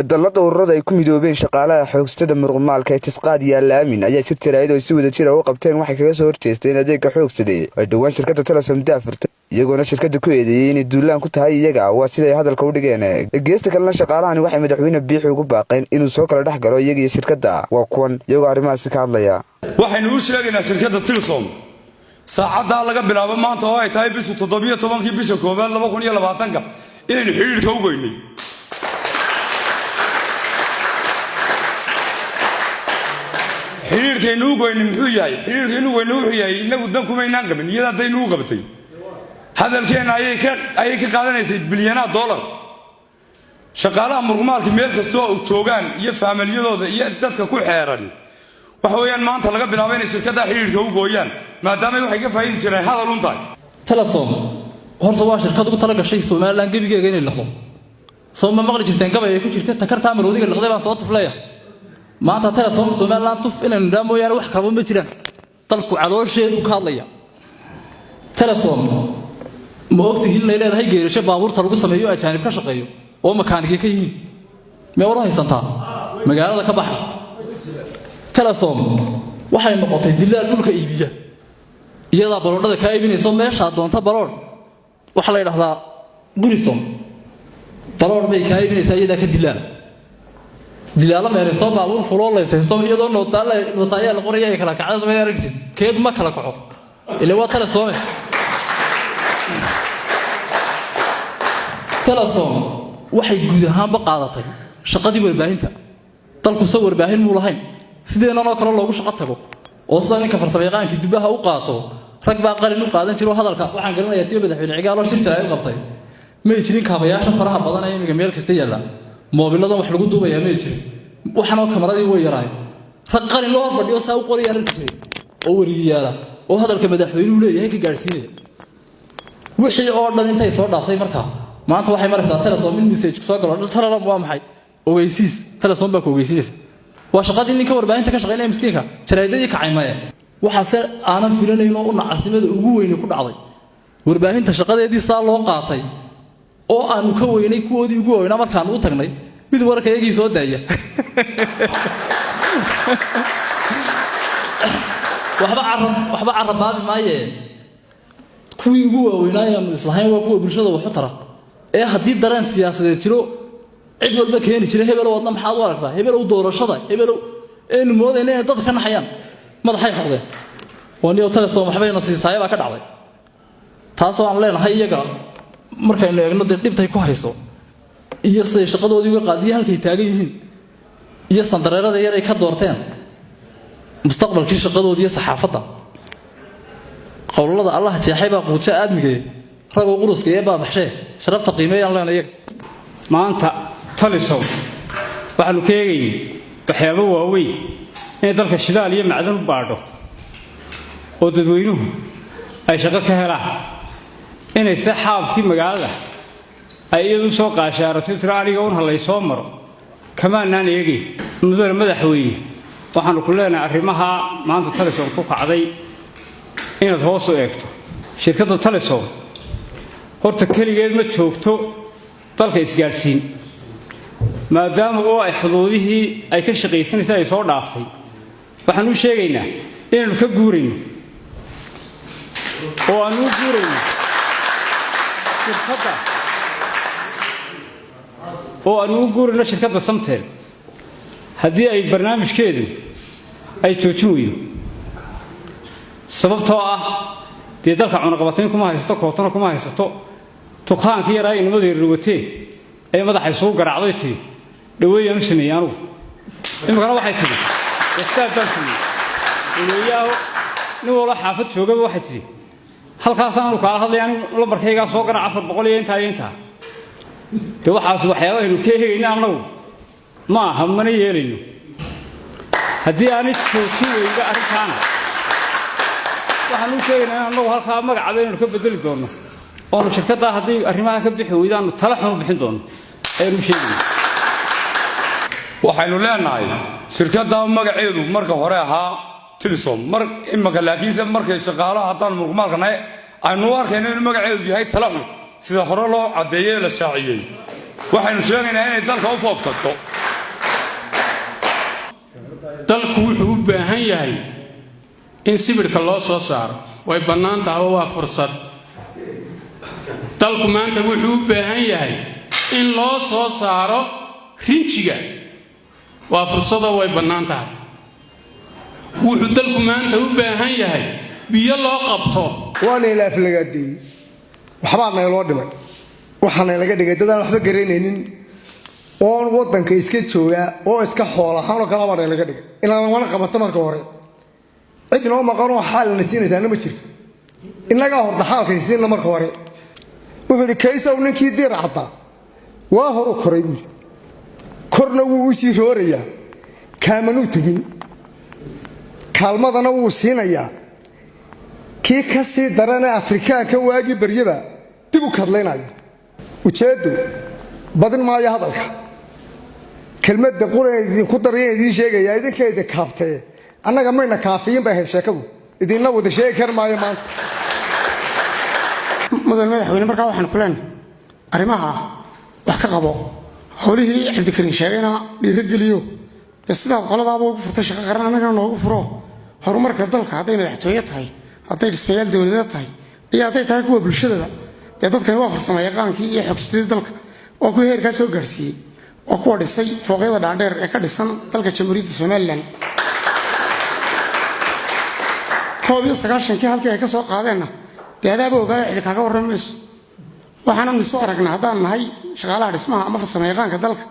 dalada ururada ay ku midoobeen shaqaalaha xoogstada muruqmaalka ee tisqaad iyo Al-Aamin ayaa shir tiraayad oo si wada jir ah u qabteen waxay kaga soo horjeesteen adeegga xoogsaday ay dhawaan shirkadda Telesom daafurtay iyagoona shirkadda ku eedeeyay inay duulaan ku tahay iyaga waa sida ay hadalka u dhigeen geesta kalena shaqaalahani waxay madaxweyne Biixi ugu baaqeen inuu soo kala dhax galo iyaga iyo shirkadda waa kuwan iyagoo arrimahaas ka hadlaya waxaynu u sheegaynaa shirkadda Telesom saacada laga bilaabo maanta oo ay tahay bisha 17 bisha koobaad 2020 inaynu xiriirka u goynay xiriirkeenu u goynay muxuu yahay xiriirkeenu weynu wuxuu yahay inagu dan kuma inaan qabin iyada daynu u qabtay hadalkeena ayay ka qaadanaysay bilyanaa dollar shaqaalaha muruqmaalka meel kasta oo joogaan iyo faamiliyadooda iyo dadka ku xeeran waxa weeyaan maanta laga bilaabo inay shirkadda xiriirka u gooyaan maadaama waxay ka faa'iidi jireen hadal un tahay Telesom horta waa shirkad ugu tala gashay Soomaaliland gabigeega inay noqdo soo ma maqli jirteen gabay ay ku jirtay takarta amaroodiga noqday baan soo tuflaya maanta Telesom Soomaaliland tuf inay nidaamooyaan wax kale ma jiraan dalku caloosheedu ka hadlaya Telesom ma ogtihiin inay leedahay geerasho baabuurta lagu sameeyo ajaanib ka shaqeeyo oo makaanigi ka yihiin ma warhaysantaa magaalada ka baxa Telesom waxay noqotay dilaal dhulka iibiya iyada baroodada ka iibinayso meesha doonta barood waxa la yiraahdaa gurisom barood bay ka iibinaysaa iyada ka dilaala meereesto baabuur fulo leeysto iyadoo nootaaya la qoriyay kala kacda sameeyay aragti keed ma kala kaco ilaa waa Telesom Telesom waxay guud ahaanba qaadatay shaqadii warbaahinta dalku soo warbaahin muu lahayn sideena oo kale loogu shaqo tago oo saanka farsamayaqaankii dubaha u qaato rag baa qalin u qaadan jiro hadalka waxaan garanayaa tiyo madaxweyne cigaal oo shirta ay qabtay ma jirin kaabayaasha faraha badan ee imiga meel kasta yaala moobiladan wax lagu duubaya ma jirin waxana kamaradii way yaraay rag qalin loo fadhiyo saa u qoriyaan jiray oo wariyaala oo hadalka madaxweynuhu leeyahay ka gaarsiinaya wixii oo dhan intay soo dhaafay markaa maanta waxay maraysaa Telesom in message soo galo Telesom waa maxay ogeysiis Telesom baa ku ogeysiinaysa waa shaqadii ninka warbaahinta ka shaqeynaya miskiinka jaraydadii ka caymaya waxa aanan filanayno oo nacsimada ugu weyn ku dhacday warbaahinta shaqadeedii saa loo qaatay oo aanu ka weynay kuwoodii ugu weynaa markaan u tagnay mid warkayagii soo daaya waxba carabaabi maayeen kuwii ugu weynaa islahayn waa kuwa bulshada wax u tara ee hadii dareen siyaasadeed jiro cid walba keeni jiray hebel wadna maxaad u aragtaa hebel u doorashada hebel ee moodayna dad ka naxayaan madaxay xoqdeen waniyo Telesom waxbayna siisay baa ka dhacday taasoo aan leenahay iyaga markaynu eegno dibtay ku hayso iyo say shaqadoodii uga qaadiyay halkay taagan yihiin iyo sandareerada yar ay ka doorteen mustaqbalkii shaqadoodii iyo saxaafadda qowlada Allah jeexay baa quuja aadmigay rag oo quruska ee baa baxshay sharafta qiimeeyaan leenahay maanta Telesom waxaanu keegay waxyaabo waaweyn in dalka shidaal iyo macdan u baadho oo dadweynuhu ay shaqo ka helaan inay saxaabkii magaalada ay iyadu soo qaashaarato tiraaniga un halay soo maro kamaanaan eegay madaxweyne waxaanu ku leenahay arrimaha maanta Telesom ku kacday inaad hoos u eegto shirkadda Telesom horta kaligeed ma joogto dalka isgaarsiin maadaama oo ay xuduudihii ay ka shaqeysanaysay ay soo dhaaftay waxaan u sheegaynaa inaynu ka guurayno oo aanu guurayno shirkadda oo aanu guurayno shirkadda Samtel haddii ay barnaamijkeedu ay joojin weydo sababtoo ah dee dalka cunaqabatayn kuma haysato kootana kuma haysato tuqaankii yaraa inamada ruwatee ay madaxay soo garaacday tii dhaweeyaan sameeyay anigu imkana waxay tiri istaad dalkii walayaal nin wala xaafad joogaba waxay tiri halkaas aanu ka hadlayaan lambarkayga soo garaac 400 iyo inta de waxaas waxyaabaha inuu ka heeyna anagu ma aha mana yeelayno haddii aan isku weyga arkaan waxaan u sheegaynaa anagu halka magaca inuu ka bedeli doono oo shirkadda haddii arrimaha ka bixi weydaan tala xun bixin doono aynu sheegnay waxaynu leenahay shirkadda magaceedu marka hore ahaa Telesom imaka laakiin markay shaqaalaha haddaan muruqmaalkana aynu arkayno in magaceedu yahay tala xun sida hore loo cadeeyay la shaaciyay waxaynu sheegaynaa inay dalka u fooftato dalku wuxuu u baahan yahay in sibirka loo soo saaro way bannaan tahay waa fursad dalku maanta wuxuu u baahan yahay in loo soo saaro rinjiga waa fursadoo way bannaan tahay wuxuu dalku maanta u baahan yahay biyo loo qabto waana ilaaf laga deeyay waxba loo dhimay waxaana laga dhigay dad aan waxba garanaynin oo wadanka iska jooga oo iska xoolahaan oo kala wareey laga dhigay inaan wala qabato marka hore cid inoo maqano xal nasiinaysa ma jirto inaga horta xaalka siinna marka hore wuxuu kaysaw ninkii diracda waa hor u koray buu korna wuu sii rooraya kaamanu tagin kaalmadana wuu siinayaa kii ka sii darana Afrikaanka waagi baryaba dib u kadlaynayo ujeedo badin maayo hadalka kelmadda quraydii ku darayeen sheegaya idinkeeda kaabtay annaga mayna kaafiyin bay sheekadu idinna wada sheegi kar maayo maanta madaxweyne markaa waxaan ku leenahay arimaha wax ka qabo howlihii Cabdikariin sheegayna dhiirigeliyo sida qoladaaba ugu furtay shaqo qaran anaga noogu furo horumarka dalka haday madaxtooyo tahay haday dhismayaal dawladeed tahay iyo haday tahay kuwa bulshada dadkan waa farsamayaqaankii iyo xogsiinta dalka oo ku heerka soo gaarsiiyay oo ku dhisay fooqyada dhaadheer ee ka dhisan dalka Jamhuuriyadda Soomaaliland koobiyo 9kii halkii ay ka soo qaadeenna deedaaba ogaay cid kaaga waramayso waxaan soo aragnaa hadaan nahay shaqaalaha dhismaha ama farsamayaqaanka dalka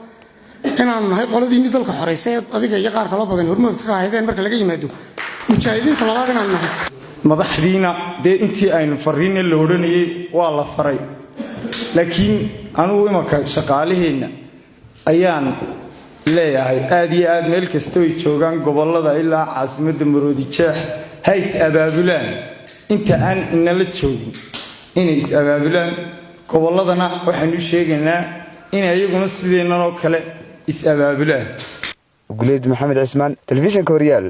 inaan nahay qoladii dalka xoreysay adiga iyo qaar kale badan hormood ka haydeen marka laga yimaado mujaahidiinta labaad inaan nahay madaxdiina dee intii aynu fariin la oranayay waa la faray laakiin anigu imaka shaqaalaheena ayaan leeyahay aad iyo aad meel kasta oo joogan gobolada ilaa caasimadda Maroodi Jeex hays abaabulaan inta aan inala joogin inay is abaabulaan goboladana waxaanu sheegaynaa in ayaguna sideenan oo kale is abaabulaan Guleed Maxamed Cismaan, Telefishinka Horyaal.